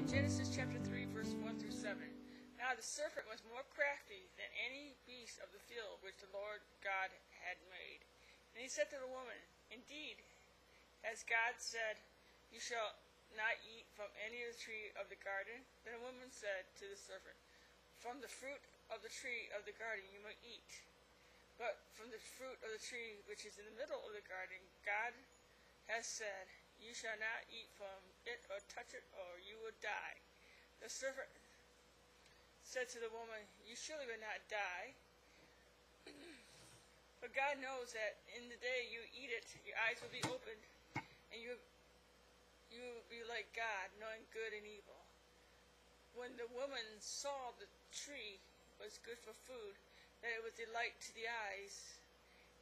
Genesis chapter 3, verse 1 through 7. Now the serpent was more crafty than any beast of the field which the Lord God had made. And he said to the woman, Indeed, as God said, you shall not eat from any of the tree of the garden. Then the woman said to the serpent, From the fruit of the tree of the garden you may eat. But from the fruit of the tree which is in the middle of the garden, God has said, You shall not eat from it or touch it, or you will die. The serpent said to the woman, You surely will not die. But God knows that in the day you eat it, your eyes will be opened, and you will be like God, knowing good and evil. When the woman saw the tree was good for food, that it was delight to the eyes,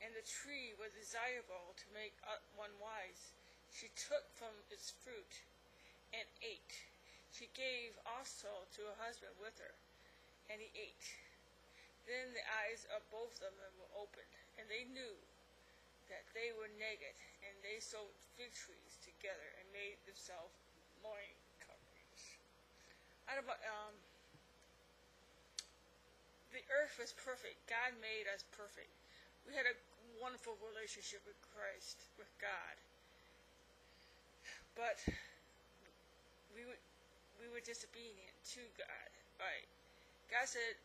and the tree was desirable to make one wise, she took from its fruit and ate. She gave also to her husband with her, and he ate. Then the eyes of both of them were opened, and they knew that they were naked, and they sewed fig trees together and made themselves loin coverings. The earth was perfect. God made us perfect. We had a wonderful relationship with Christ, with God. But we were disobedient to God. Right? God said,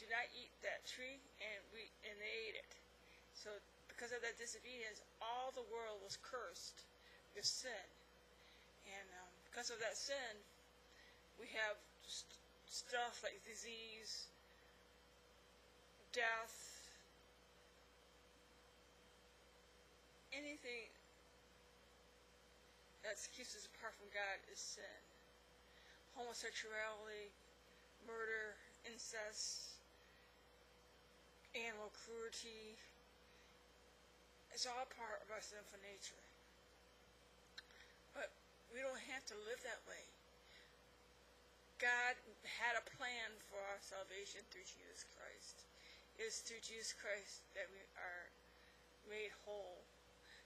"Do not eat that tree," and they ate it. So because of that disobedience, all the world was cursed with sin. And because of that sin, we have stuff like disease, death, anything that keeps us apart from God is sin. Homosexuality, murder, incest, animal cruelty. It's all part of our sinful nature. But we don't have to live that way. God had a plan for our salvation through Jesus Christ. It is through Jesus Christ that we are made whole,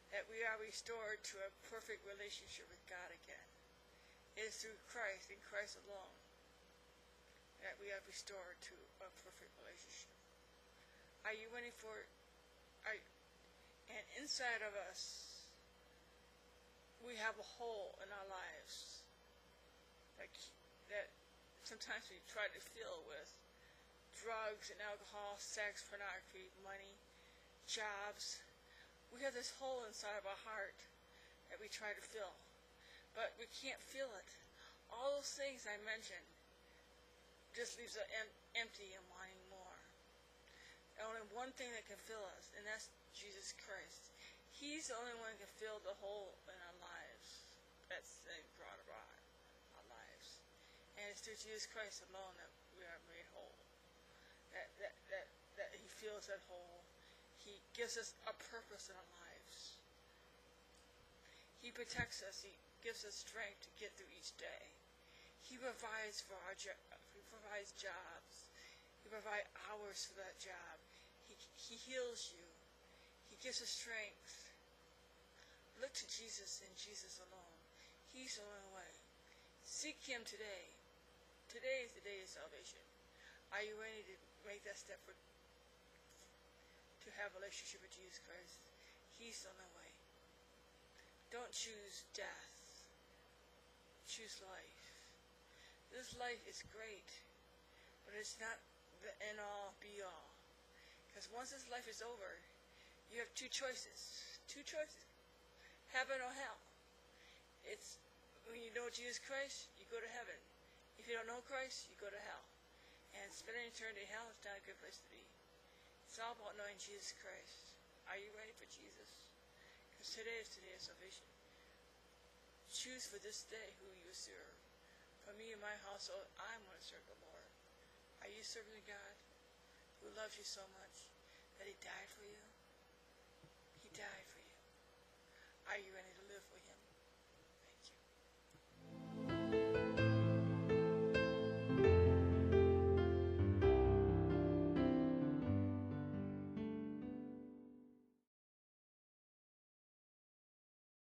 that we are restored to a perfect relationship with God again. It is through Christ and Christ alone that we are restored to a perfect relationship. Are you ready for it? And inside of us, we have a hole in our lives that sometimes we try to fill with drugs and alcohol, sex, pornography, money, jobs. We have this hole inside of our heart that we try to fill, but we can't fill it. All those things I mentioned just leaves us empty and wanting more. Only one thing that can fill us, and that's Jesus Christ. He's the only one who can fill the hole in our lives that sin brought about our lives. And it's through Jesus Christ alone that we are made whole. That He fills that hole. He gives us a purpose in our lives. He protects us. He gives us strength to get through each day. He provides for He provides jobs. He provides hours for that job. He heals you. He gives us strength. Look to Jesus and Jesus alone. He's the only way. Seek Him today. Today is the day of salvation. Are you ready to make that step to have a relationship with Jesus Christ? He's the only way. Don't choose death. Choose life. This life is great, but it's not the end-all, be-all. Because once this life is over, you have two choices. Two choices. Heaven or hell. It's when you know Jesus Christ, you go to heaven. If you don't know Christ, you go to hell. And spending eternity in hell is not a good place to be. It's all about knowing Jesus Christ. Are you ready for Jesus? Because today is the day of salvation. Choose for this day who you serve. For me and my household, I'm going to serve the Lord. Are you serving a God who loves you so much that He died for you?